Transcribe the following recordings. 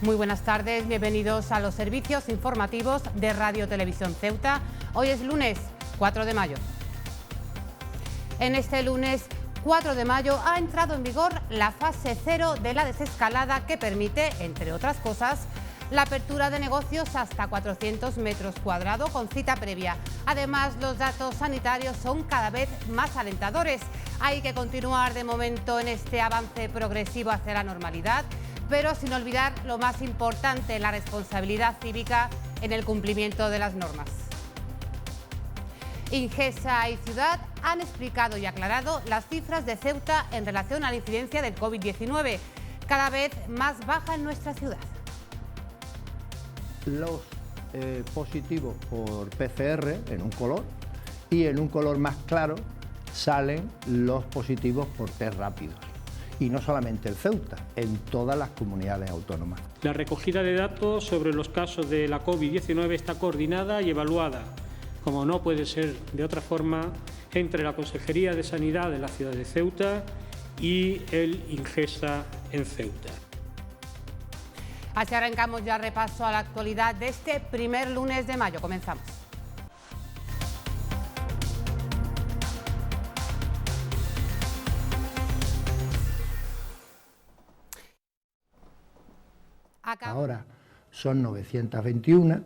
Muy buenas tardes, bienvenidos a los servicios informativos de Radio Televisión Ceuta. Hoy es lunes 4 de mayo. En este lunes 4 de mayo ha entrado en vigor la fase 0 de la desescalada que permite, entre otras cosas, la apertura de negocios hasta 400 metros cuadrados con cita previa. Además, los datos sanitarios son cada vez más alentadores. Hay que continuar de momento en este avance progresivo hacia la normalidad, pero sin olvidar lo más importante, la responsabilidad cívica en el cumplimiento de las normas. Ingesa y Ciudad han explicado y aclarado las cifras de Ceuta en relación a la incidencia del COVID-19, cada vez más baja en nuestra ciudad. Los positivos por PCR en un color y en un color más claro salen los positivos por test rápidos. Y no solamente en Ceuta, en todas las comunidades autónomas. La recogida de datos sobre los casos de la COVID-19 está coordinada y evaluada, como no puede ser de otra forma, entre la Consejería de Sanidad de la ciudad de Ceuta y el Ingesa en Ceuta. Así arrancamos ya repaso a la actualidad de este primer lunes de mayo. Comenzamos. Ahora son 921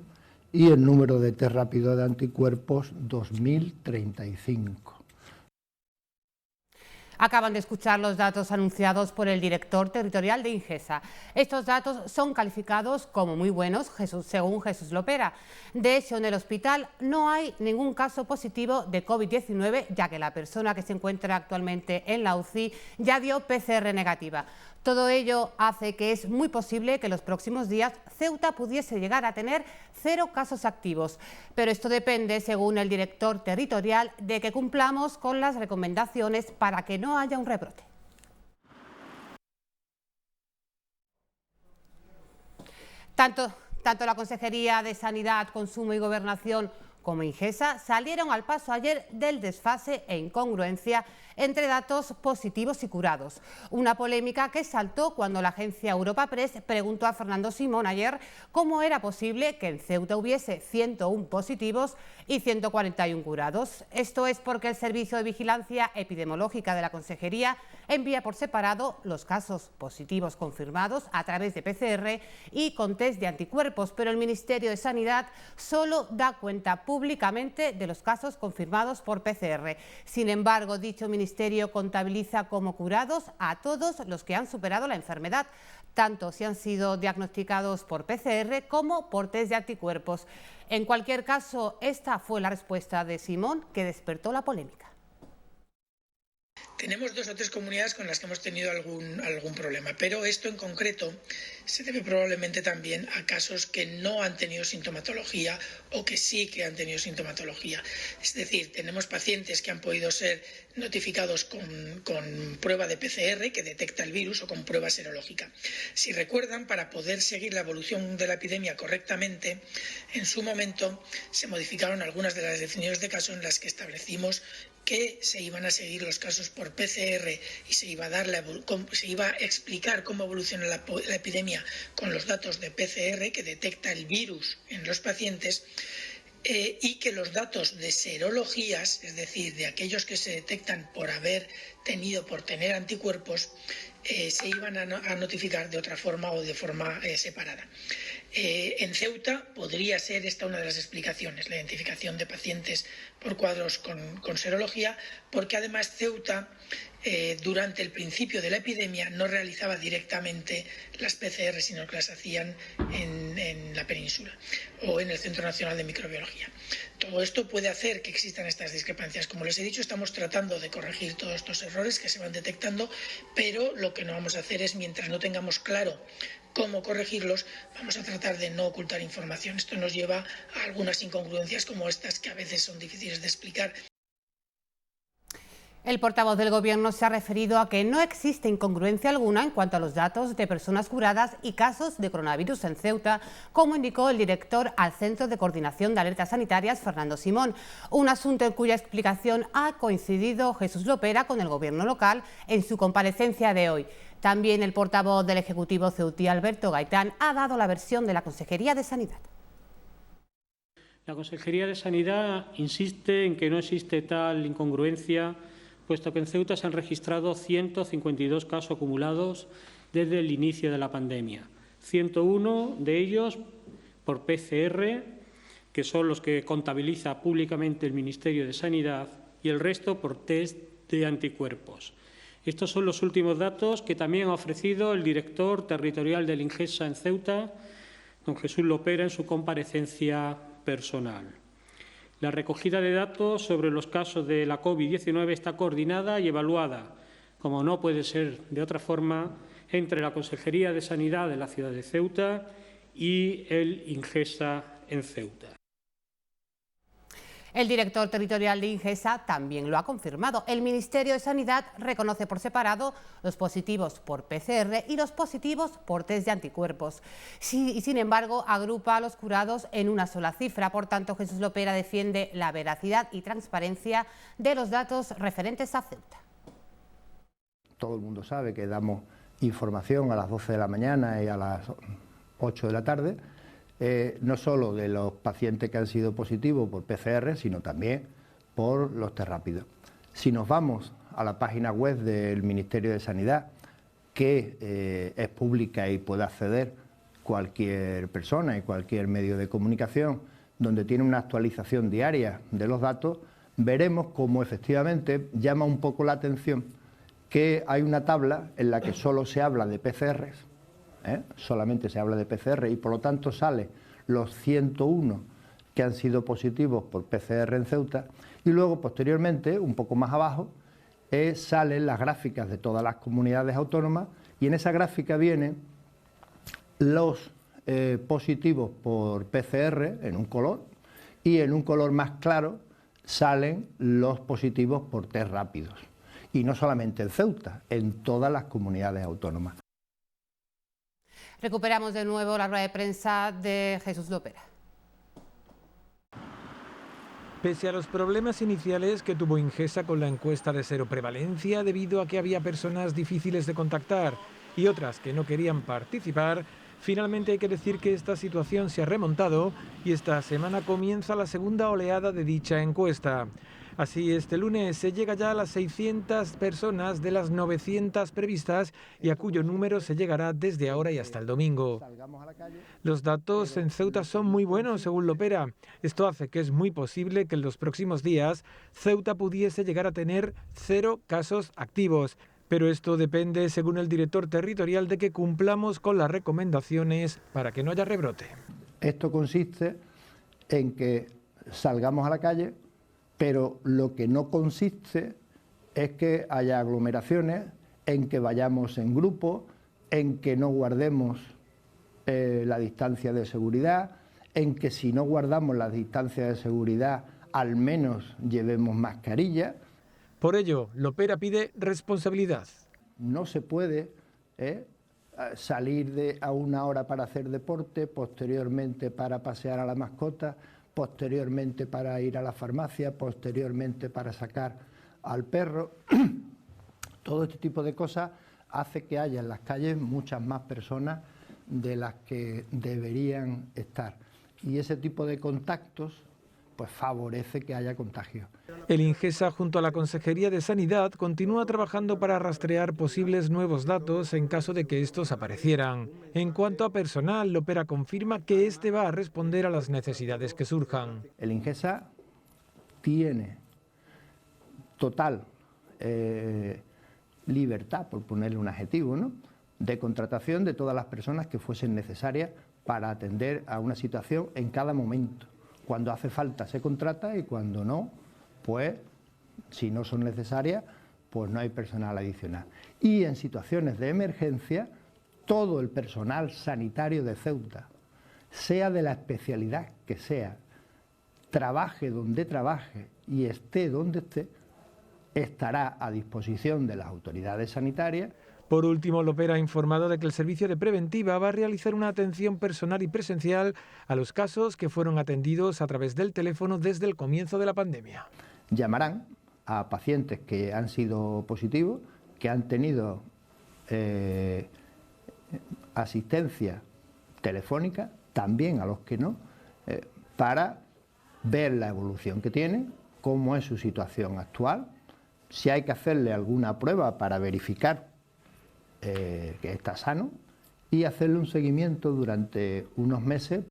y el número de test rápido de anticuerpos 2035. Acaban de escuchar los datos anunciados por el director territorial de Ingesa. Estos datos son calificados como muy buenos, según Jesús Lopera. De hecho, en el hospital no hay ningún caso positivo de COVID-19, ya que la persona que se encuentra actualmente en la UCI ya dio PCR negativa. Todo ello hace que es muy posible que en los próximos días Ceuta pudiese llegar a tener 0 casos activos. Pero esto depende, según el director territorial, de que cumplamos con las recomendaciones para que no haya un rebrote. Tanto la Consejería de Sanidad, Consumo y Gobernación como Ingesa salieron al paso ayer del desfase e incongruencia entre datos positivos y curados. Una polémica que saltó cuando la agencia Europa Press preguntó a Fernando Simón ayer cómo era posible que en Ceuta hubiese 101 positivos y 141 curados. Esto es porque el Servicio de Vigilancia Epidemiológica de la Consejería envía por separado los casos positivos confirmados a través de PCR y con test de anticuerpos, pero el Ministerio de Sanidad solo da cuenta públicamente de los casos confirmados por PCR. Sin embargo, dicho ministerio contabiliza como curados a todos los que han superado la enfermedad, tanto si han sido diagnosticados por PCR como por test de anticuerpos. En cualquier caso, esta fue la respuesta de Simón que despertó la polémica. Tenemos 2 o 3 comunidades con las que hemos tenido algún problema, pero esto en concreto se debe probablemente también a casos que no han tenido sintomatología o que sí que han tenido sintomatología. Es decir, tenemos pacientes que han podido ser notificados con prueba de PCR que detecta el virus o con prueba serológica. Si recuerdan, para poder seguir la evolución de la epidemia correctamente, en su momento se modificaron algunas de las definiciones de caso en las que establecimos que se iban a seguir los casos por PCR y se iba a explicar cómo evoluciona la epidemia con los datos de PCR que detecta el virus en los pacientes, y que los datos de serologías, es decir, de aquellos que se detectan por tener anticuerpos, se iban a notificar de otra forma o de forma separada. En Ceuta podría ser esta una de las explicaciones, la identificación de pacientes por cuadros con serología, porque además Ceuta durante el principio de la epidemia no realizaba directamente las PCR, sino que las hacían en la península o en el Centro Nacional de Microbiología. Todo esto puede hacer que existan estas discrepancias. Como les he dicho, estamos tratando de corregir todos estos errores que se van detectando, pero lo que no vamos a hacer es, mientras no tengamos claro cómo corregirlos, vamos a tratar de no ocultar información. Esto nos lleva a algunas incongruencias como estas que a veces son difíciles de explicar. El portavoz del Gobierno se ha referido a que no existe incongruencia alguna en cuanto a los datos de personas curadas y casos de coronavirus en Ceuta, como indicó el director al Centro de Coordinación de Alertas Sanitarias, Fernando Simón, un asunto en cuya explicación ha coincidido Jesús Lopera con el Gobierno local en su comparecencia de hoy. También el portavoz del Ejecutivo ceutí, Alberto Gaitán, ha dado la versión de la Consejería de Sanidad. La Consejería de Sanidad insiste en que no existe tal incongruencia, puesto que en Ceuta se han registrado 152 casos acumulados desde el inicio de la pandemia. 101 de ellos por PCR, que son los que contabiliza públicamente el Ministerio de Sanidad, y el resto por test de anticuerpos. Estos son los últimos datos que también ha ofrecido el director territorial del INGESA en Ceuta, don Jesús Lopera, en su comparecencia personal. La recogida de datos sobre los casos de la COVID-19 está coordinada y evaluada, como no puede ser de otra forma, entre la Consejería de Sanidad de la ciudad de Ceuta y el INGESA en Ceuta. El director territorial de INGESA también lo ha confirmado. El Ministerio de Sanidad reconoce por separado los positivos por PCR y los positivos por test de anticuerpos. Sin embargo, agrupa a los curados en una sola cifra. Por tanto, Jesús Lopera defiende la veracidad y transparencia de los datos referentes a Ceuta. Todo el mundo sabe que damos información a las 12 de la mañana y a las 8 de la tarde, no solo de los pacientes que han sido positivos por PCR, sino también por los test rápidos. Si nos vamos a la página web del Ministerio de Sanidad, que es pública y puede acceder cualquier persona y cualquier medio de comunicación, donde tiene una actualización diaria de los datos, veremos cómo efectivamente llama un poco la atención que hay una tabla en la que solo se habla de PCRs, solamente se habla de PCR, y por lo tanto sale los 101 que han sido positivos por PCR en Ceuta, y luego posteriormente, un poco más abajo, salen las gráficas de todas las comunidades autónomas, y en esa gráfica vienen los positivos por PCR en un color, y en un color más claro salen los positivos por test rápidos. Y no solamente en Ceuta, en todas las comunidades autónomas. Recuperamos de nuevo la rueda de prensa de Jesús Lopera. Pese a los problemas iniciales que tuvo INGESA con la encuesta de seroprevalencia, debido a que había personas difíciles de contactar y otras que no querían participar, finalmente hay que decir que esta situación se ha remontado y esta semana comienza la segunda oleada de dicha encuesta. Así, este lunes se llega ya a las 600 personas de las 900 previstas y a cuyo número se llegará desde ahora y hasta el domingo. Los datos en Ceuta son muy buenos, según Lopera. Esto hace que es muy posible que en los próximos días Ceuta pudiese llegar a tener 0 casos activos. Pero esto depende, según el director territorial, de que cumplamos con las recomendaciones para que no haya rebrote. Esto consiste en que salgamos a la calle, pero lo que no consiste es que haya aglomeraciones, en que vayamos en grupo, en que no guardemos la distancia de seguridad, en que si no guardamos la distancia de seguridad, al menos llevemos mascarilla. Por ello, Lopera pide responsabilidad. No se puede salir a una hora para hacer deporte, posteriormente para pasear a la mascota, posteriormente para ir a la farmacia, posteriormente para sacar al perro. Todo este tipo de cosas hace que haya en las calles muchas más personas de las que deberían estar. Y ese tipo de contactos pues favorece que haya contagio. El INGESA, junto a la Consejería de Sanidad, continúa trabajando para rastrear posibles nuevos datos en caso de que estos aparecieran. En cuanto a personal, Lopera confirma que este va a responder a las necesidades que surjan. El INGESA tiene total libertad, por ponerle un adjetivo, ¿no?, de contratación de todas las personas que fuesen necesarias para atender a una situación en cada momento. Cuando hace falta se contrata y cuando no, pues si no son necesarias, pues no hay personal adicional. Y en situaciones de emergencia, todo el personal sanitario de Ceuta, sea de la especialidad que sea, trabaje donde trabaje y esté donde esté, estará a disposición de las autoridades sanitarias. Por último, Lopera ha informado de que el servicio de preventiva va a realizar una atención personal y presencial a los casos que fueron atendidos a través del teléfono desde el comienzo de la pandemia. Llamarán a pacientes que han sido positivos, que han tenido asistencia telefónica, también a los que no, para ver la evolución que tienen, cómo es su situación actual, si hay que hacerle alguna prueba para verificar que está sano y hacerle un seguimiento durante unos meses.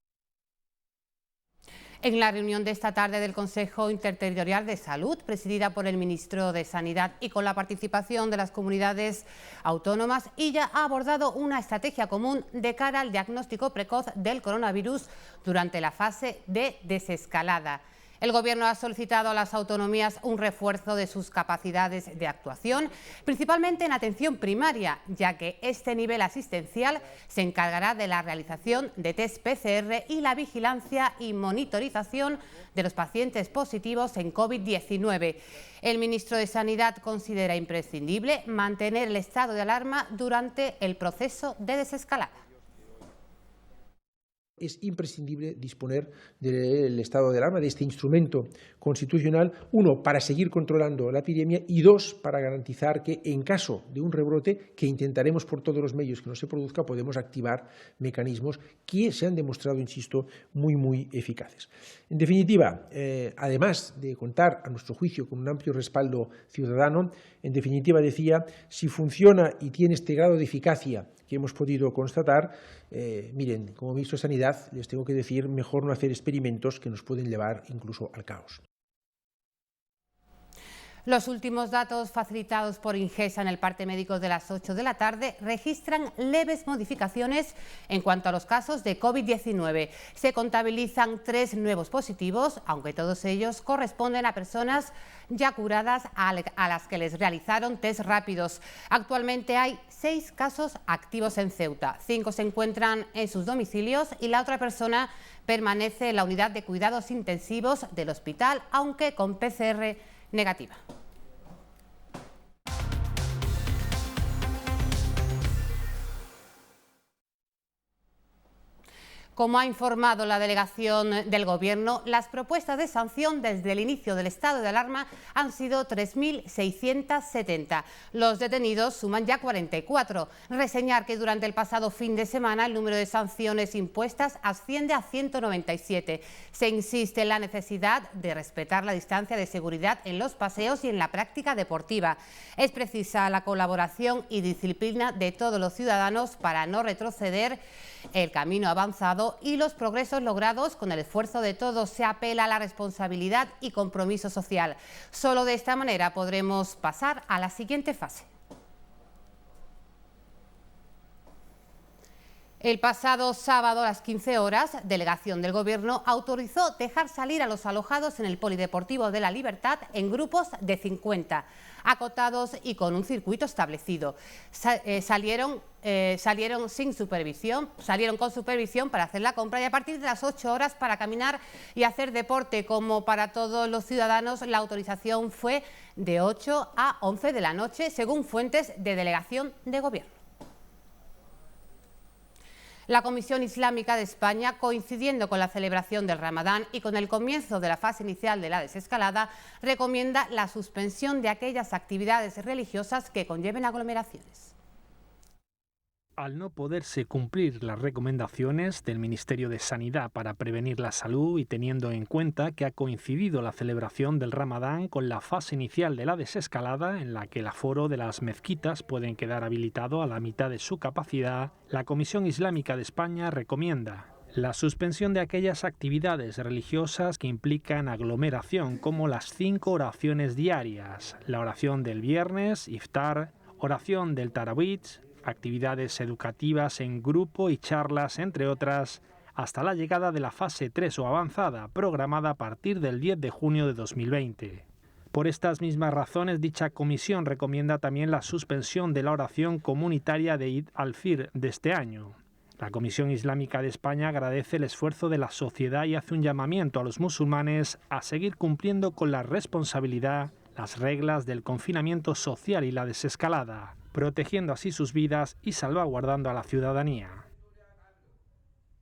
En la reunión de esta tarde del Consejo Interterritorial de Salud, presidida por el ministro de Sanidad y con la participación de las comunidades autónomas, ella ha abordado una estrategia común de cara al diagnóstico precoz del coronavirus durante la fase de desescalada. El Gobierno ha solicitado a las autonomías un refuerzo de sus capacidades de actuación, principalmente en atención primaria, ya que este nivel asistencial se encargará de la realización de test PCR y la vigilancia y monitorización de los pacientes positivos en COVID-19. El ministro de Sanidad considera imprescindible mantener el estado de alarma durante el proceso de desescalada. Es imprescindible disponer del estado de alarma, de este instrumento constitucional, uno, para seguir controlando la epidemia y dos, para garantizar que en caso de un rebrote, que intentaremos por todos los medios que no se produzca, podemos activar mecanismos que se han demostrado, insisto, muy eficaces. En definitiva, además de contar, a nuestro juicio, con un amplio respaldo ciudadano, en definitiva, decía, si funciona y tiene este grado de eficacia que hemos podido constatar, miren, como ministro de Sanidad les tengo que decir, mejor no hacer experimentos que nos pueden llevar incluso al caos. Los últimos datos facilitados por Ingesa en el parte médico de las 8 de la tarde registran leves modificaciones en cuanto a los casos de COVID-19. Se contabilizan 3 nuevos positivos, aunque todos ellos corresponden a personas ya curadas a las que les realizaron test rápidos. Actualmente hay 6 casos activos en Ceuta, 5 se encuentran en sus domicilios y la otra persona permanece en la unidad de cuidados intensivos del hospital, aunque con PCR negativa. Como ha informado la delegación del Gobierno, las propuestas de sanción desde el inicio del estado de alarma han sido 3.670. Los detenidos suman ya 44. Reseñar que durante el pasado fin de semana el número de sanciones impuestas asciende a 197. Se insiste en la necesidad de respetar la distancia de seguridad en los paseos y en la práctica deportiva. Es precisa la colaboración y disciplina de todos los ciudadanos para no retroceder el camino avanzado y los progresos logrados con el esfuerzo de todos. Se apela a la responsabilidad y compromiso social. Solo de esta manera podremos pasar a la siguiente fase. El pasado sábado a las 15 horas, delegación del Gobierno autorizó dejar salir a los alojados en el Polideportivo de la Libertad en grupos de 50, acotados y con un circuito establecido. Salieron con supervisión para hacer la compra y a partir de las 8 horas para caminar y hacer deporte. Como para todos los ciudadanos, la autorización fue de 8 a 11 de la noche, según fuentes de delegación de Gobierno. La Comisión Islámica de España, coincidiendo con la celebración del Ramadán y con el comienzo de la fase inicial de la desescalada, recomienda la suspensión de aquellas actividades religiosas que conlleven aglomeraciones. Al no poderse cumplir las recomendaciones del Ministerio de Sanidad para prevenir la salud y teniendo en cuenta que ha coincidido la celebración del Ramadán con la fase inicial de la desescalada, en la que el aforo de las mezquitas pueden quedar habilitado a la mitad de su capacidad, la Comisión Islámica de España recomienda la suspensión de aquellas actividades religiosas que implican aglomeración, como las 5 oraciones diarias, la oración del viernes, iftar, oración del tarawih, actividades educativas en grupo y charlas, entre otras, hasta la llegada de la fase 3 o avanzada, programada a partir del 10 de junio de 2020. Por estas mismas razones, dicha comisión recomienda también la suspensión de la oración comunitaria de Eid al-Fitr de este año. La Comisión Islámica de España agradece el esfuerzo de la sociedad y hace un llamamiento a los musulmanes a seguir cumpliendo con la responsabilidad las reglas del confinamiento social y la desescalada, protegiendo así sus vidas y salvaguardando a la ciudadanía.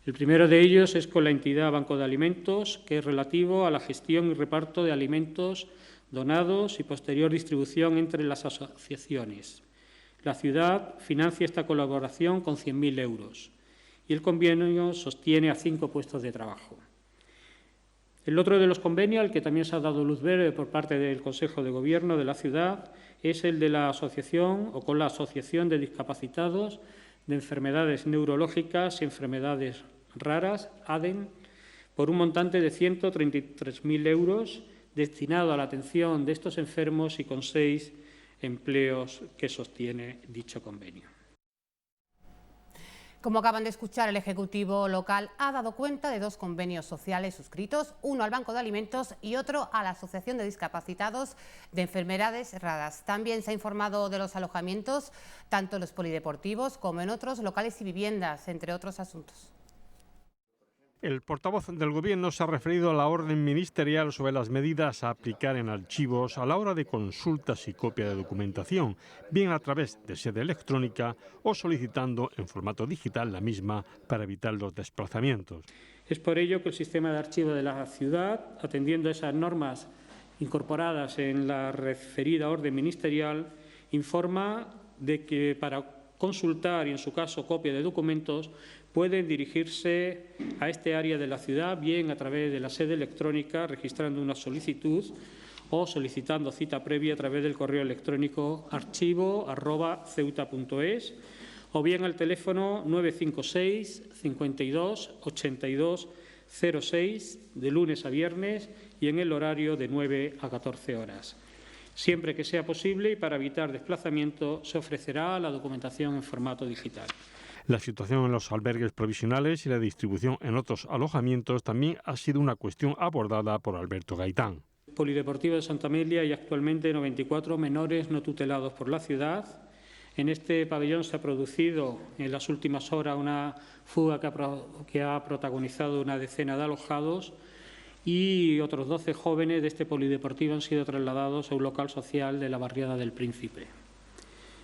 El primero de ellos es con la entidad Banco de Alimentos, que es relativo a la gestión y reparto de alimentos donados y posterior distribución entre las asociaciones. La ciudad financia esta colaboración con 100.000 euros y el convenio sostiene a 5 puestos de trabajo. El otro de los convenios, al que también se ha dado luz verde por parte del Consejo de Gobierno de la ciudad, es el de la asociación o con la Asociación de Discapacitados de Enfermedades Neurológicas y Enfermedades Raras, ADEN, por un montante de 133.000 euros destinado a la atención de estos enfermos y con 6 empleos que sostiene dicho convenio. Como acaban de escuchar, el Ejecutivo local ha dado cuenta de 2 convenios sociales suscritos, uno al Banco de Alimentos y otro a la Asociación de Discapacitados de Enfermedades Raras. También se ha informado de los alojamientos, tanto en los polideportivos como en otros locales y viviendas, entre otros asuntos. El portavoz del Gobierno se ha referido a la orden ministerial sobre las medidas a aplicar en archivos a la hora de consultas y copia de documentación, bien a través de sede electrónica o solicitando en formato digital la misma para evitar los desplazamientos. Es por ello que el sistema de archivo de la ciudad, atendiendo a esas normas incorporadas en la referida orden ministerial, informa de que para consultar y, en su caso, copia de documentos, pueden dirigirse a este área de la ciudad, bien a través de la sede electrónica, registrando una solicitud o solicitando cita previa a través del correo electrónico archivo@ceuta.es o bien al teléfono 956 52 82 06 de lunes a viernes y en el horario de 9 a 14 horas. Siempre que sea posible y para evitar desplazamiento, se ofrecerá la documentación en formato digital. La situación en los albergues provisionales y la distribución en otros alojamientos también ha sido una cuestión abordada por Alberto Gaitán. En el Polideportivo de Santa Amelia hay actualmente 94 menores no tutelados por la ciudad. En este pabellón se ha producido en las últimas horas una fuga que ha protagonizado una decena de alojados y otros 12 jóvenes de este polideportivo han sido trasladados a un local social de la barriada del Príncipe.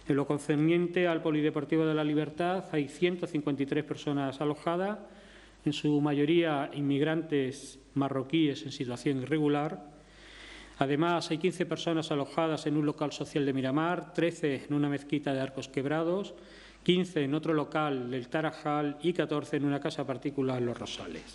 En lo concerniente al Polideportivo de la Libertad hay 153 personas alojadas, en su mayoría inmigrantes marroquíes en situación irregular. Además, hay 15 personas alojadas en un local social de Miramar, 13 en una mezquita de Arcos Quebrados, 15 en otro local del Tarajal y 14 en una casa particular en Los Rosales.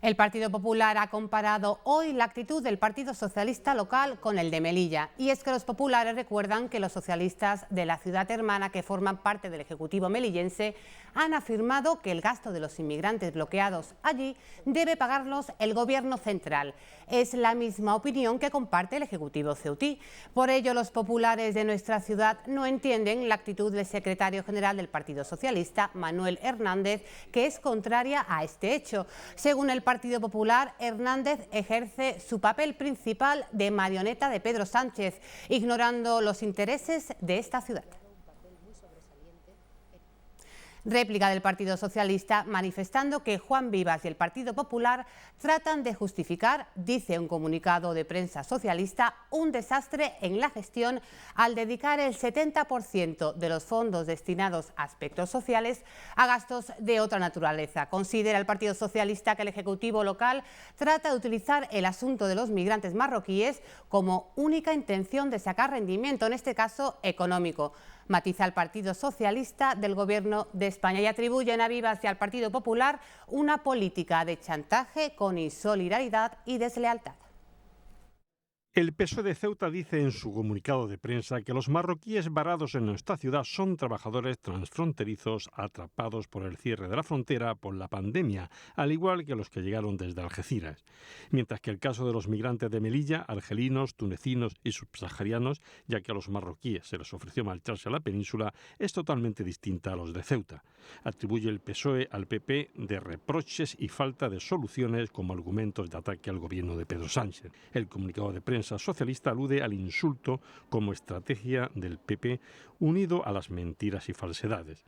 El Partido Popular ha comparado hoy la actitud del Partido Socialista local con el de Melilla. Y es que los populares recuerdan que los socialistas de la ciudad hermana, que forman parte del Ejecutivo melillense, han afirmado que el gasto de los inmigrantes bloqueados allí debe pagarlos el Gobierno central. Es la misma opinión que comparte el Ejecutivo ceutí. Por ello, los populares de nuestra ciudad no entienden la actitud del secretario general del Partido Socialista, Manuel Hernández, que es contraria a este hecho. Según el Partido Popular, Hernández ejerce su papel principal de marioneta de Pedro Sánchez, ignorando los intereses de esta ciudad. Réplica del Partido Socialista manifestando que Juan Vivas y el Partido Popular tratan de justificar, dice un comunicado de prensa socialista, un desastre en la gestión al dedicar el 70% de los fondos destinados a aspectos sociales a gastos de otra naturaleza. Considera el Partido Socialista que el Ejecutivo local trata de utilizar el asunto de los migrantes marroquíes como única intención de sacar rendimiento, en este caso económico. Matiza el Partido Socialista del Gobierno de España y atribuyen a Vivas y al Partido Popular una política de chantaje con insolidaridad y deslealtad. El PSOE de Ceuta dice en su comunicado de prensa que los marroquíes varados en nuestra ciudad son trabajadores transfronterizos atrapados por el cierre de la frontera por la pandemia, al igual que los que llegaron desde Algeciras. Mientras que el caso de los migrantes de Melilla, argelinos, tunecinos y subsaharianos, ya que a los marroquíes se les ofreció marcharse a la península, es totalmente distinta a los de Ceuta. Atribuye el PSOE al PP de reproches y falta de soluciones como argumentos de ataque al gobierno de Pedro Sánchez. El comunicado de prensa socialista alude al insulto como estrategia del PP unido a las mentiras y falsedades.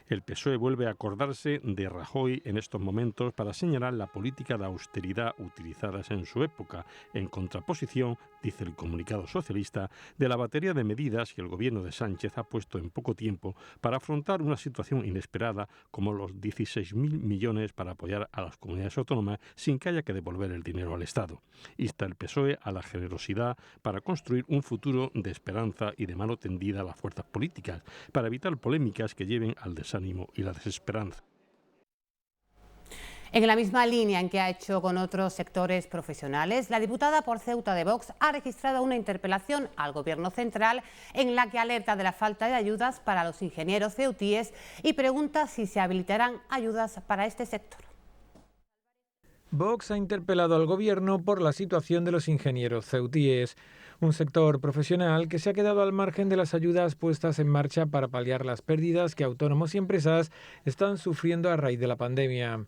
El PSOE vuelve a acordarse de Rajoy en estos momentos para señalar la política de austeridad utilizadas en su época, en contraposición, dice el comunicado socialista, de la batería de medidas que el gobierno de Sánchez ha puesto en poco tiempo para afrontar una situación inesperada como los 16.000 millones para apoyar a las comunidades autónomas sin que haya que devolver el dinero al Estado. Insta el PSOE a la generosidad para construir un futuro de esperanza y de mano tendida a las fuerzas políticas, para evitar polémicas que lleven al desánimo y la desesperanza. En la misma línea en que ha hecho con otros sectores profesionales, la diputada por Ceuta de Vox ha registrado una interpelación al Gobierno central en la que alerta de la falta de ayudas para los ingenieros ceutíes y pregunta si se habilitarán ayudas para este sector. Vox ha interpelado al Gobierno por la situación de los ingenieros ceutíes, un sector profesional que se ha quedado al margen de las ayudas puestas en marcha para paliar las pérdidas que autónomos y empresas están sufriendo a raíz de la pandemia.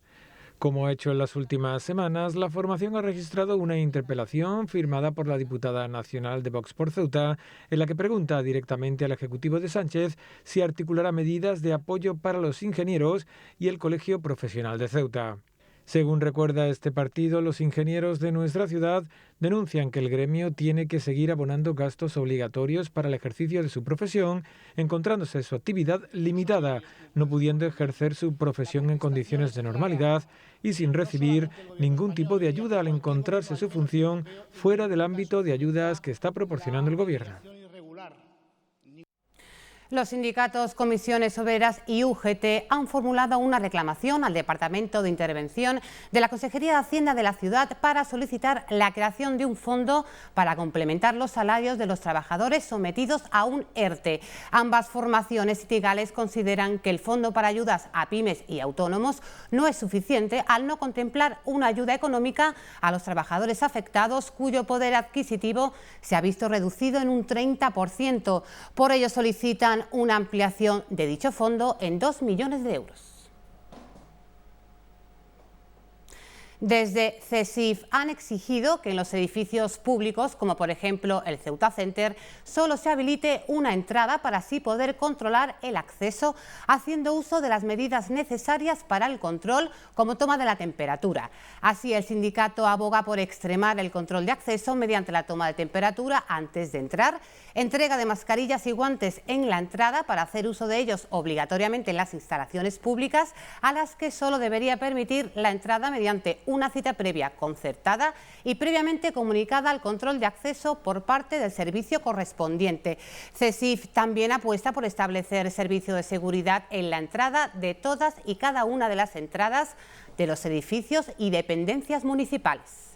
Como ha hecho en las últimas semanas, la formación ha registrado una interpelación firmada por la diputada nacional de Vox por Ceuta, en la que pregunta directamente al Ejecutivo de Sánchez si articulará medidas de apoyo para los ingenieros y el Colegio Profesional de Ceuta. Según recuerda este partido, los ingenieros de nuestra ciudad denuncian que el gremio tiene que seguir abonando gastos obligatorios para el ejercicio de su profesión, encontrándose su actividad limitada, no pudiendo ejercer su profesión en condiciones de normalidad y sin recibir ningún tipo de ayuda al encontrarse su función fuera del ámbito de ayudas que está proporcionando el Gobierno. Los sindicatos Comisiones Obreras y UGT han formulado una reclamación al Departamento de Intervención de la Consejería de Hacienda de la ciudad para solicitar la creación de un fondo para complementar los salarios de los trabajadores sometidos a un ERTE. Ambas formaciones sindicales consideran que el fondo para ayudas a pymes y autónomos no es suficiente al no contemplar una ayuda económica a los trabajadores afectados cuyo poder adquisitivo se ha visto reducido en un 30%. Por ello solicitan una ampliación de dicho fondo en 2 millones de euros. Desde CESIF han exigido que en los edificios públicos, como por ejemplo el Ceuta Center, solo se habilite una entrada para así poder controlar el acceso, haciendo uso de las medidas necesarias para el control, como toma de la temperatura. Así, el sindicato aboga por extremar el control de acceso mediante la toma de temperatura antes de entrar, entrega de mascarillas y guantes en la entrada para hacer uso de ellos obligatoriamente en las instalaciones públicas, a las que solo debería permitir la entrada mediante una cita previa concertada y previamente comunicada al control de acceso por parte del servicio correspondiente. CESIF también apuesta por establecer servicio de seguridad en la entrada de todas y cada una de las entradas de los edificios y dependencias municipales.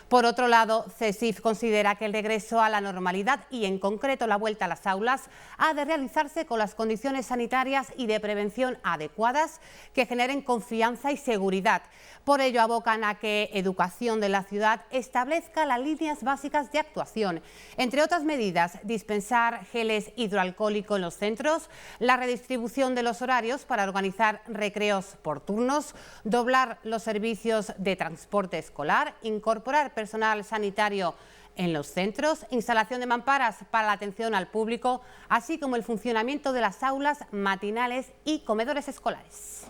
Por otro lado, CESIF considera que el regreso a la normalidad y en concreto la vuelta a las aulas ha de realizarse con las condiciones sanitarias y de prevención adecuadas que generen confianza y seguridad. Por ello abocan a que Educación de la Ciudad establezca las líneas básicas de actuación. Entre otras medidas, dispensar geles hidroalcohólicos en los centros, la redistribución de los horarios para organizar recreos por turnos, doblar los servicios de transporte escolar, incorporar personal sanitario en los centros, instalación de mamparas para la atención al público, así como el funcionamiento de las aulas matinales y comedores escolares.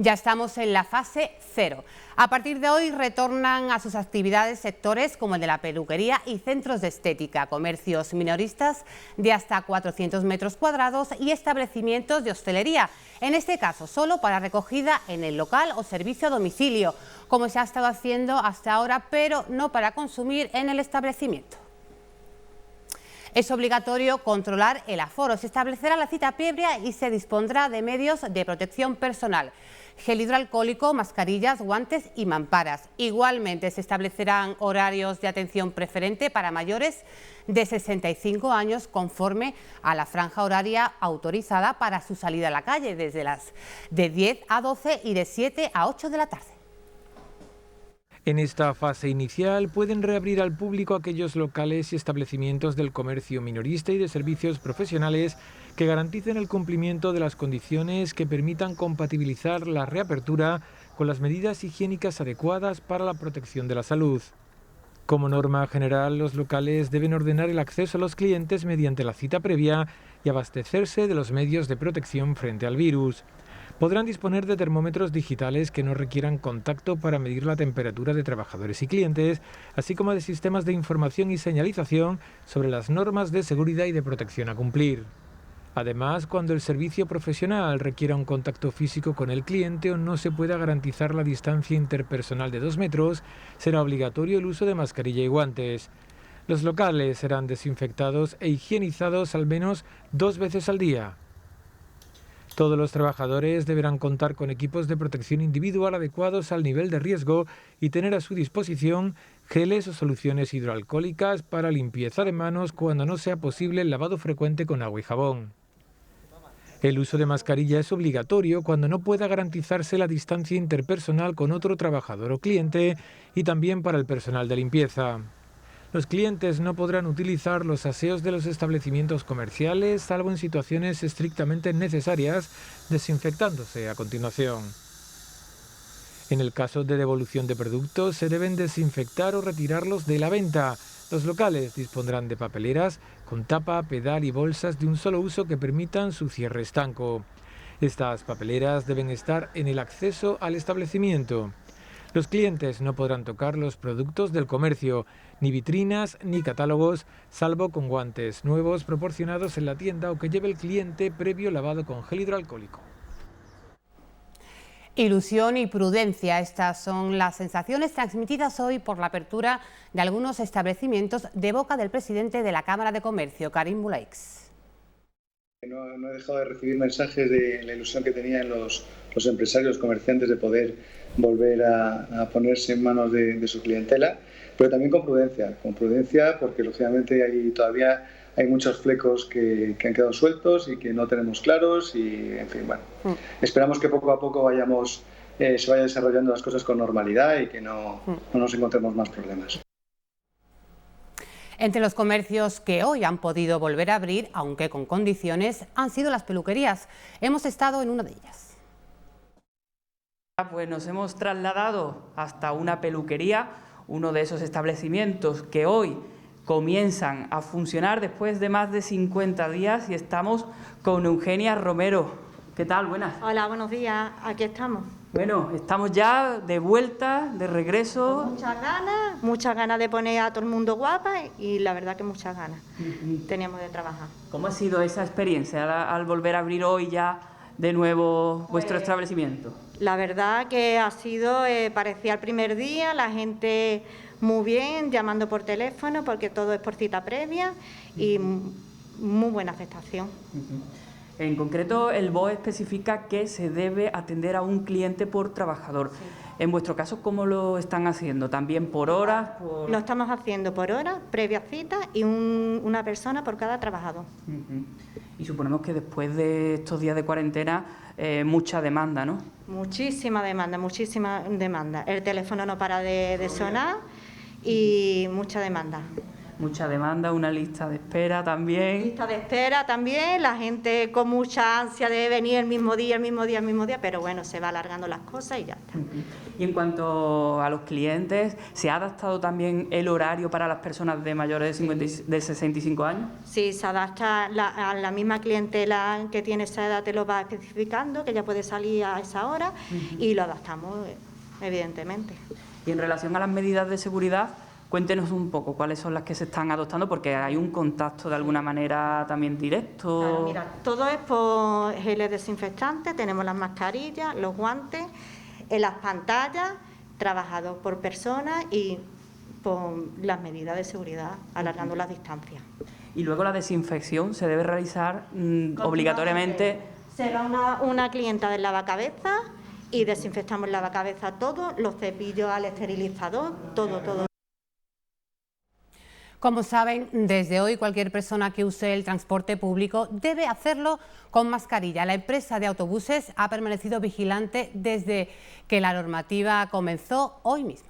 Ya estamos en la fase 0. A partir de hoy retornan a sus actividades sectores como el de la peluquería y centros de estética, comercios minoristas de hasta 400 metros cuadrados y establecimientos de hostelería, en este caso solo para recogida en el local o servicio a domicilio, como se ha estado haciendo hasta ahora, pero no para consumir en el establecimiento. Es obligatorio controlar el aforo, se establecerá la cita previa y se dispondrá de medios de protección personal, gel hidroalcohólico, mascarillas, guantes y mamparas. Igualmente se establecerán horarios de atención preferente para mayores de 65 años conforme a la franja horaria autorizada para su salida a la calle, desde las de 10 a 12 y de 7 a 8 de la tarde. En esta fase inicial pueden reabrir al público aquellos locales y establecimientos del comercio minorista y de servicios profesionales que garanticen el cumplimiento de las condiciones que permitan compatibilizar la reapertura con las medidas higiénicas adecuadas para la protección de la salud. Como norma general, los locales deben ordenar el acceso a los clientes mediante la cita previa y abastecerse de los medios de protección frente al virus. Podrán disponer de termómetros digitales que no requieran contacto para medir la temperatura de trabajadores y clientes, así como de sistemas de información y señalización sobre las normas de seguridad y de protección a cumplir. Además, cuando el servicio profesional requiera un contacto físico con el cliente o no se pueda garantizar la distancia interpersonal de 2 metros, será obligatorio el uso de mascarilla y guantes. Los locales serán desinfectados e higienizados al menos 2 veces al día. Todos los trabajadores deberán contar con equipos de protección individual adecuados al nivel de riesgo y tener a su disposición geles o soluciones hidroalcohólicas para limpieza de manos cuando no sea posible el lavado frecuente con agua y jabón. El uso de mascarilla es obligatorio cuando no pueda garantizarse la distancia interpersonal con otro trabajador o cliente y también para el personal de limpieza. Los clientes no podrán utilizar los aseos de los establecimientos comerciales, salvo en situaciones estrictamente necesarias, desinfectándose a continuación. En el caso de devolución de productos, se deben desinfectar o retirarlos de la venta. Los locales dispondrán de papeleras con tapa, pedal y bolsas de un solo uso que permitan su cierre estanco. Estas papeleras deben estar en el acceso al establecimiento. Los clientes no podrán tocar los productos del comercio, ni vitrinas ni catálogos, salvo con guantes nuevos proporcionados en la tienda o que lleve el cliente previo lavado con gel hidroalcohólico. Ilusión y prudencia, estas son las sensaciones transmitidas hoy por la apertura de algunos establecimientos de boca del presidente de la Cámara de Comercio, Karim Bouleix. No he dejado de recibir mensajes de la ilusión que tenían los empresarios, comerciantes de poder volver a ponerse en manos de su clientela, pero también con prudencia porque lógicamente todavía hay muchos flecos que han quedado sueltos y que no tenemos claros y, en fin, bueno, esperamos que poco a poco se vayan desarrollando las cosas con normalidad y que no nos encontremos más problemas. Entre los comercios que hoy han podido volver a abrir, aunque con condiciones, han sido las peluquerías. Hemos estado en una de ellas. Pues nos hemos trasladado hasta una peluquería, uno de esos establecimientos que hoy comienzan a funcionar después de más de 50 días y estamos con Eugenia Romero. ¿Qué tal? Buenas. Hola, buenos días. Aquí estamos. Bueno, estamos ya de vuelta, de regreso. Muchas ganas de poner a todo el mundo guapa y la verdad que muchas ganas teníamos de trabajar. ¿Cómo ha sido esa experiencia al volver a abrir hoy ya de nuevo vuestro establecimiento? La verdad que ha sido, parecía el primer día, la gente muy bien, llamando por teléfono porque todo es por cita previa y muy buena aceptación. En concreto, el BOE especifica que se debe atender a un cliente por trabajador. Sí. En vuestro caso, ¿cómo lo están haciendo? ¿También por horas? Lo estamos haciendo por horas, previa cita y una persona por cada trabajador. Y suponemos que después de estos días de cuarentena, mucha demanda, ¿no? Muchísima demanda. El teléfono no para de sonar y mucha demanda. Mucha demanda, una lista de espera también. Lista de espera también, la gente con mucha ansia de venir el mismo día, pero bueno, se va alargando las cosas y ya está. Y en cuanto a los clientes, ¿se ha adaptado también el horario para las personas de mayores de 65 años? Sí, se adapta a la misma clientela que tiene esa edad, te lo va especificando, que ya puede salir a esa hora y lo adaptamos, evidentemente. Y en relación a las medidas de seguridad, cuéntenos un poco cuáles son las que se están adoptando, porque hay un contacto de alguna manera también directo. Claro, mira, todo es por geles desinfectantes, tenemos las mascarillas, los guantes, en las pantallas, trabajados por personas y por las medidas de seguridad, alargando las distancias. Y luego la desinfección se debe realizar obligatoriamente. Se va una clienta del lavacabezas y desinfectamos el lavacabezas todo, los cepillos al esterilizador, todo. Como saben, desde hoy cualquier persona que use el transporte público debe hacerlo con mascarilla. La empresa de autobuses ha permanecido vigilante desde que la normativa comenzó hoy mismo.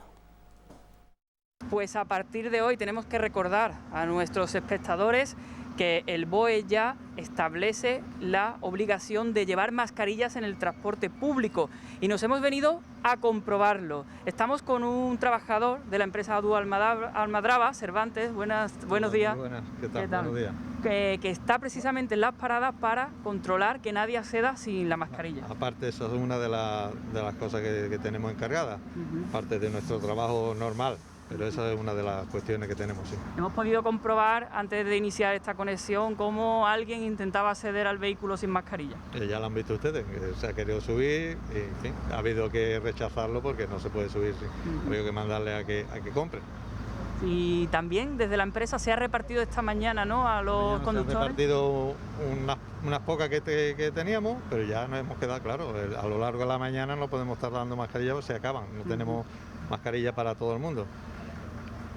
Pues a partir de hoy tenemos que recordar a nuestros espectadores que el BOE ya establece la obligación de llevar mascarillas en el transporte público y nos hemos venido a comprobarlo. Estamos con un trabajador de la empresa Adu Almadraba, Cervantes, buenos días. Buenas, ¿qué tal? Buenos días. Que está precisamente en las paradas para controlar que nadie acceda sin la mascarilla. Aparte, eso es una de las cosas que tenemos encargadas, aparte de nuestro trabajo normal. Pero esa es una de las cuestiones que tenemos, sí. Hemos podido comprobar, antes de iniciar esta conexión, cómo alguien intentaba acceder al vehículo sin mascarilla. Ya lo han visto ustedes, que se ha querido subir y, en fin, ha habido que rechazarlo porque no se puede subir, sí. Ha habido que mandarle a que compre. Y también desde la empresa se ha repartido esta mañana, ¿no?, a los conductores. Se han repartido unas pocas que teníamos, pero ya nos hemos quedado, claro, a lo largo de la mañana no podemos estar dando mascarillas porque se acaban, no tenemos mascarilla para todo el mundo.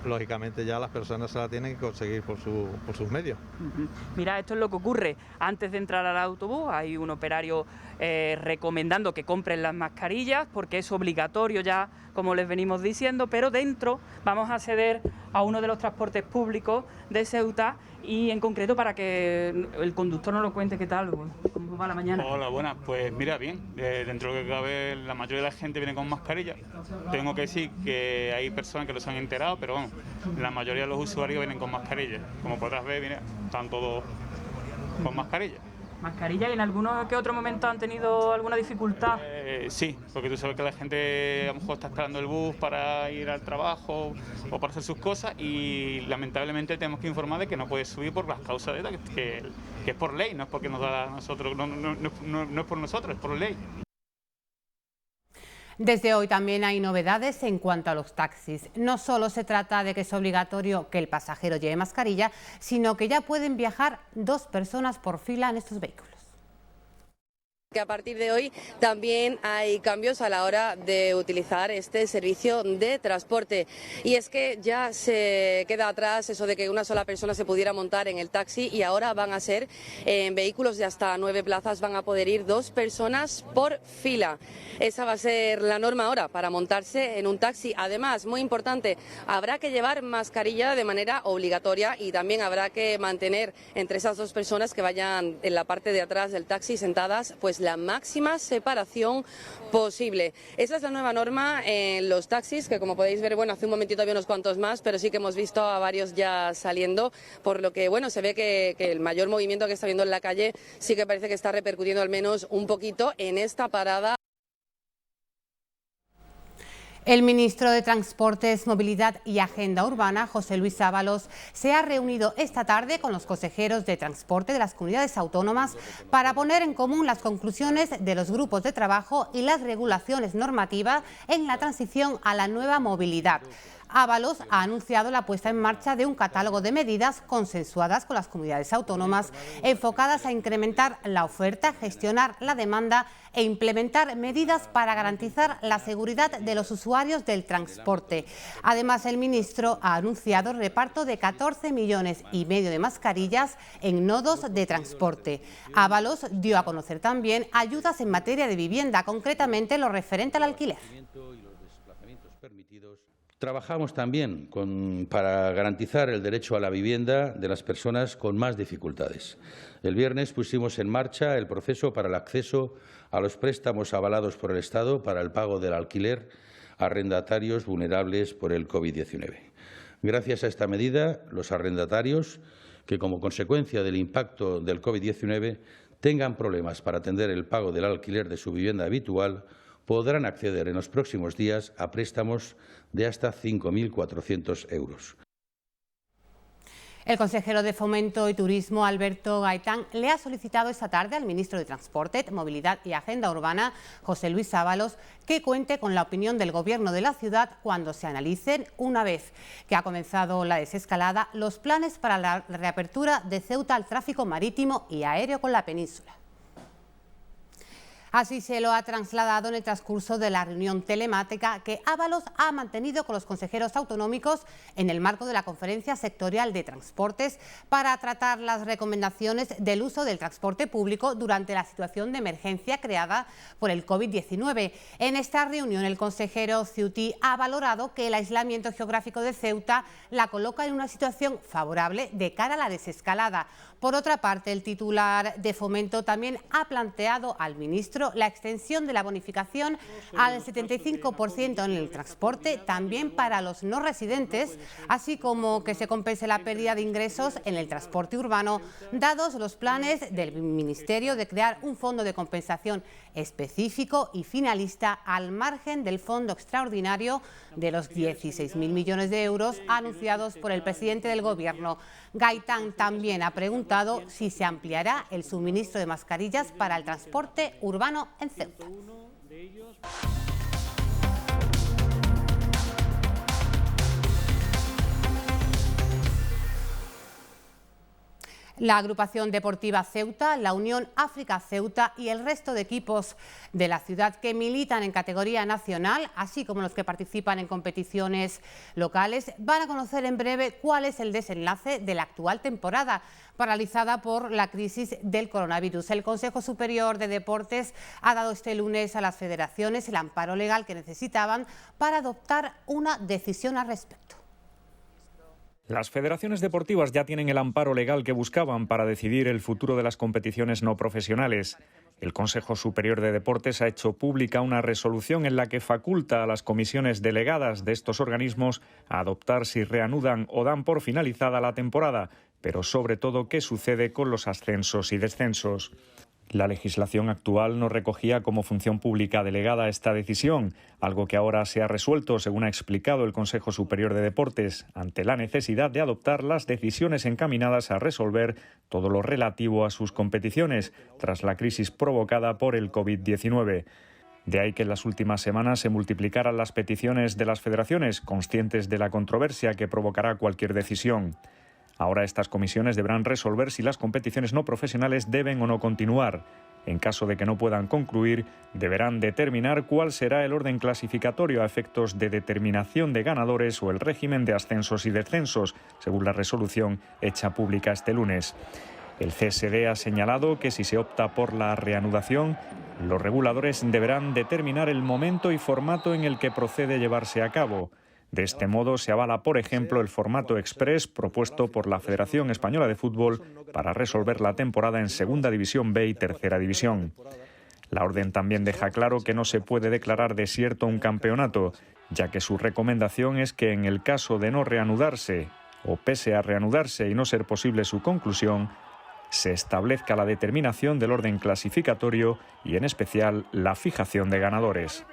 Lógicamente ya las personas se la tienen que conseguir por sus medios. Mira, esto es lo que ocurre. Antes de entrar al autobús hay un operario recomendando que compren las mascarillas porque es obligatorio ya, como les venimos diciendo, pero dentro vamos a acceder a uno de los transportes públicos de Ceuta y en concreto para que el conductor nos lo cuente qué tal, cómo va la mañana. Hola, buenas. Pues mira, bien, dentro de lo que cabe la mayoría de la gente viene con mascarilla. Tengo que decir que hay personas que no se han enterado, pero bueno, la mayoría de los usuarios vienen con mascarilla. Como podrás ver, están todos con mascarilla. ¿Mascarilla y en alguno que otro momento han tenido alguna dificultad? Sí, porque tú sabes que la gente a lo mejor está esperando el bus para ir al trabajo o para hacer sus cosas y lamentablemente tenemos que informar de que no puede subir por las causas de esta, que es por ley, no es porque nos da a nosotros, no es por nosotros, es por ley. Desde hoy también hay novedades en cuanto a los taxis. No solo se trata de que es obligatorio que el pasajero lleve mascarilla, sino que ya pueden viajar 2 personas por fila en estos vehículos. Que a partir de hoy también hay cambios a la hora de utilizar este servicio de transporte y es que ya se queda atrás eso de que una sola persona se pudiera montar en el taxi y ahora van a ser en vehículos de hasta 9 plazas, van a poder ir 2 personas por fila. Esa va a ser la norma ahora para montarse en un taxi. Además, muy importante, habrá que llevar mascarilla de manera obligatoria y también habrá que mantener entre esas 2 personas que vayan en la parte de atrás del taxi sentadas, pues la máxima separación posible. Esa es la nueva norma en los taxis, que como podéis ver, bueno, hace un momentito había unos cuantos más, pero sí que hemos visto a varios ya saliendo, por lo que, bueno, se ve que el mayor movimiento que está viendo en la calle sí que parece que está repercutiendo al menos un poquito en esta parada. El ministro de Transportes, Movilidad y Agenda Urbana, José Luis Ábalos, se ha reunido esta tarde con los consejeros de transporte de las comunidades autónomas para poner en común las conclusiones de los grupos de trabajo y las regulaciones normativas en la transición a la nueva movilidad. Ábalos ha anunciado la puesta en marcha de un catálogo de medidas consensuadas con las comunidades autónomas enfocadas a incrementar la oferta, gestionar la demanda e implementar medidas para garantizar la seguridad de los usuarios del transporte. Además, el ministro ha anunciado el reparto de 14,5 millones de mascarillas en nodos de transporte. Ábalos dio a conocer también ayudas en materia de vivienda, concretamente lo referente al alquiler. Trabajamos también para garantizar el derecho a la vivienda de las personas con más dificultades. El viernes pusimos en marcha el proceso para el acceso a los préstamos avalados por el Estado para el pago del alquiler a arrendatarios vulnerables por el COVID-19. Gracias a esta medida, los arrendatarios que, como consecuencia del impacto del COVID-19, tengan problemas para atender el pago del alquiler de su vivienda habitual, podrán acceder en los próximos días a préstamos de hasta 5.400 euros. El consejero de Fomento y Turismo, Alberto Gaitán, le ha solicitado esta tarde al ministro de Transporte, Movilidad y Agenda Urbana, José Luis Ábalos, que cuente con la opinión del Gobierno de la ciudad cuando se analicen, una vez que ha comenzado la desescalada, los planes para la reapertura de Ceuta al tráfico marítimo y aéreo con la península. Así se lo ha trasladado en el transcurso de la reunión telemática que Ábalos ha mantenido con los consejeros autonómicos en el marco de la Conferencia Sectorial de Transportes para tratar las recomendaciones del uso del transporte público durante la situación de emergencia creada por el COVID-19. En esta reunión, el consejero Ciutí ha valorado que el aislamiento geográfico de Ceuta la coloca en una situación favorable de cara a la desescalada. Por otra parte, el titular de Fomento también ha planteado al ministro la extensión de la bonificación al 75% en el transporte, también para los no residentes, así como que se compense la pérdida de ingresos en el transporte urbano, dados los planes del Ministerio de crear un fondo de compensación específico y finalista al margen del fondo extraordinario de los 16.000 millones de euros anunciados por el presidente del Gobierno. Gaitán también ha preguntado si se ampliará el suministro de mascarillas para el transporte urbano en Ceuta. La agrupación deportiva Ceuta, la Unión África Ceuta y el resto de equipos de la ciudad que militan en categoría nacional, así como los que participan en competiciones locales, van a conocer en breve cuál es el desenlace de la actual temporada, paralizada por la crisis del coronavirus. El Consejo Superior de Deportes ha dado este lunes a las federaciones el amparo legal que necesitaban para adoptar una decisión al respecto. Las federaciones deportivas ya tienen el amparo legal que buscaban para decidir el futuro de las competiciones no profesionales. El Consejo Superior de Deportes ha hecho pública una resolución en la que faculta a las comisiones delegadas de estos organismos a adoptar si reanudan o dan por finalizada la temporada, pero sobre todo qué sucede con los ascensos y descensos. La legislación actual no recogía como función pública delegada esta decisión, algo que ahora se ha resuelto, según ha explicado el Consejo Superior de Deportes, ante la necesidad de adoptar las decisiones encaminadas a resolver todo lo relativo a sus competiciones, tras la crisis provocada por el COVID-19. De ahí que en las últimas semanas se multiplicaran las peticiones de las federaciones, conscientes de la controversia que provocará cualquier decisión. Ahora estas comisiones deberán resolver si las competiciones no profesionales deben o no continuar. En caso de que no puedan concluir, deberán determinar cuál será el orden clasificatorio a efectos de determinación de ganadores o el régimen de ascensos y descensos, según la resolución hecha pública este lunes. El CSD ha señalado que si se opta por la reanudación, los reguladores deberán determinar el momento y formato en el que procede llevarse a cabo. De este modo se avala, por ejemplo, el formato express propuesto por la Federación Española de Fútbol para resolver la temporada en Segunda División B y Tercera División. La orden también deja claro que no se puede declarar desierto un campeonato, ya que su recomendación es que en el caso de no reanudarse o pese a reanudarse y no ser posible su conclusión, se establezca la determinación del orden clasificatorio y, en especial, la fijación de ganadores.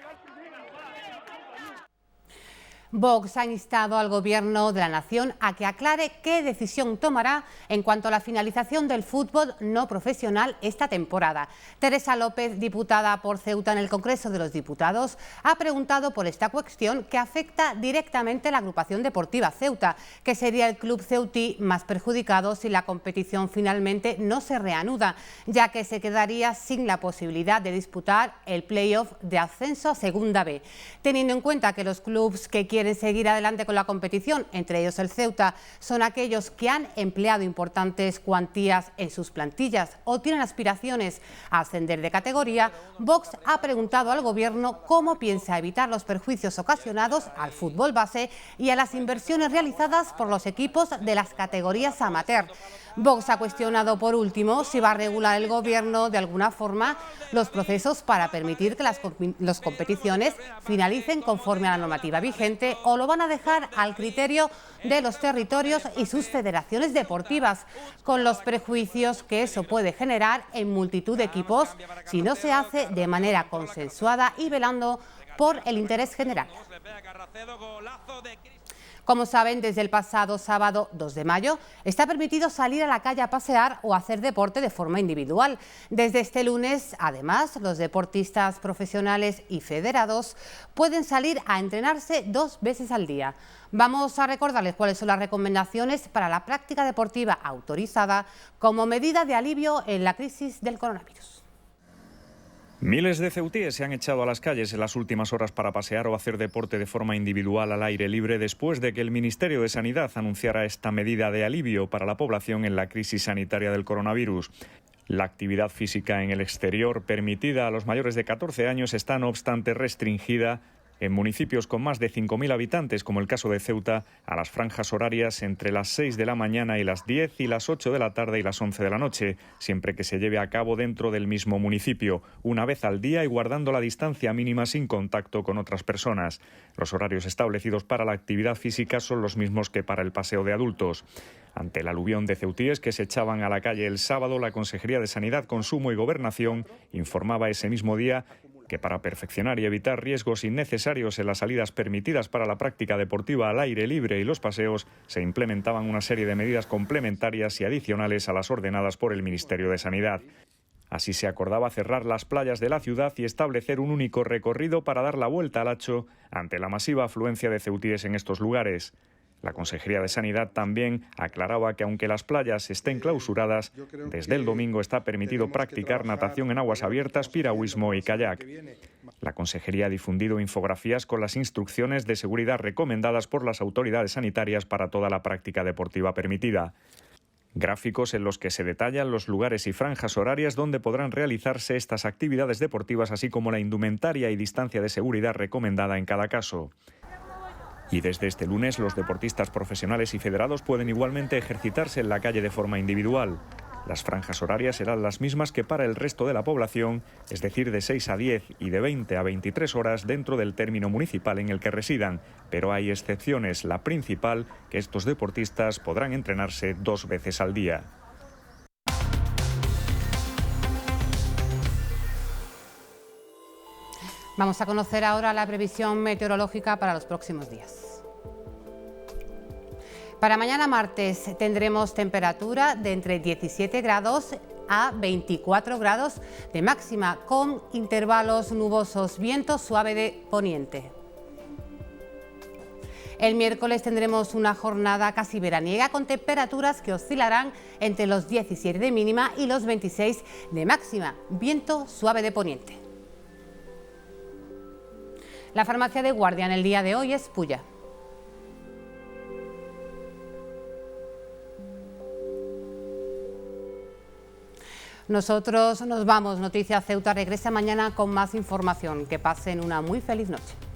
Vox ha instado al Gobierno de la Nación a que aclare qué decisión tomará en cuanto a la finalización del fútbol no profesional esta temporada. Teresa López, diputada por Ceuta en el Congreso de los Diputados, ha preguntado por esta cuestión que afecta directamente a la agrupación deportiva Ceuta, que sería el club ceutí más perjudicado si la competición finalmente no se reanuda, ya que se quedaría sin la posibilidad de disputar el play-off de ascenso a Segunda B. Teniendo en cuenta que los clubes que quieren seguir adelante con la competición, entre ellos el Ceuta, son aquellos que han empleado importantes cuantías en sus plantillas o tienen aspiraciones a ascender de categoría, Vox ha preguntado al Gobierno cómo piensa evitar los perjuicios ocasionados al fútbol base y a las inversiones realizadas por los equipos de las categorías amateur. Vox ha cuestionado, por último, si va a regular el Gobierno de alguna forma los procesos para permitir que las competiciones finalicen conforme a la normativa vigente o lo van a dejar al criterio de los territorios y sus federaciones deportivas, con los prejuicios que eso puede generar en multitud de equipos si no se hace de manera consensuada y velando por el interés general. Como saben, desde el pasado sábado 2 de mayo está permitido salir a la calle a pasear o hacer deporte de forma individual. Desde este lunes, además, los deportistas profesionales y federados pueden salir a entrenarse 2 veces al día. Vamos a recordarles cuáles son las recomendaciones para la práctica deportiva autorizada como medida de alivio en la crisis del coronavirus. Miles de ceutíes se han echado a las calles en las últimas horas para pasear o hacer deporte de forma individual al aire libre después de que el Ministerio de Sanidad anunciara esta medida de alivio para la población en la crisis sanitaria del coronavirus. La actividad física en el exterior permitida a los mayores de 14 años está, no obstante, restringida en municipios con más de 5.000 habitantes, como el caso de Ceuta, a las franjas horarias entre las 6 de la mañana y las 10 y las 8 de la tarde y las 11 de la noche, siempre que se lleve a cabo dentro del mismo municipio, una vez al día y guardando la distancia mínima sin contacto con otras personas. Los horarios establecidos para la actividad física son los mismos que para el paseo de adultos. Ante el aluvión de ceutíes que se echaban a la calle el sábado, la Consejería de Sanidad, Consumo y Gobernación informaba ese mismo día que para perfeccionar y evitar riesgos innecesarios en las salidas permitidas para la práctica deportiva al aire libre y los paseos, se implementaban una serie de medidas complementarias y adicionales a las ordenadas por el Ministerio de Sanidad. Así se acordaba cerrar las playas de la ciudad y establecer un único recorrido para dar la vuelta al hacho ante la masiva afluencia de ceutíes en estos lugares. La Consejería de Sanidad también aclaraba que aunque las playas estén clausuradas, desde el domingo está permitido practicar natación en aguas abiertas, piragüismo y kayak. La Consejería ha difundido infografías con las instrucciones de seguridad recomendadas por las autoridades sanitarias para toda la práctica deportiva permitida. Gráficos en los que se detallan los lugares y franjas horarias donde podrán realizarse estas actividades deportivas, así como la indumentaria y distancia de seguridad recomendada en cada caso. Y desde este lunes los deportistas profesionales y federados pueden igualmente ejercitarse en la calle de forma individual. Las franjas horarias serán las mismas que para el resto de la población, es decir, de 6 a 10 y de 20 a 23 horas dentro del término municipal en el que residan. Pero hay excepciones, la principal, que estos deportistas podrán entrenarse 2 veces al día. Vamos a conocer ahora la previsión meteorológica para los próximos días. Para mañana martes tendremos temperatura de entre 17 grados a 24 grados de máxima, con intervalos nubosos, viento suave de poniente. El miércoles tendremos una jornada casi veraniega con temperaturas que oscilarán entre los 17 de mínima y los 26 de máxima, viento suave de poniente. La farmacia de guardia en el día de hoy es Pulla. Nosotros nos vamos. Noticias Ceuta regresa mañana con más información. Que pasen una muy feliz noche.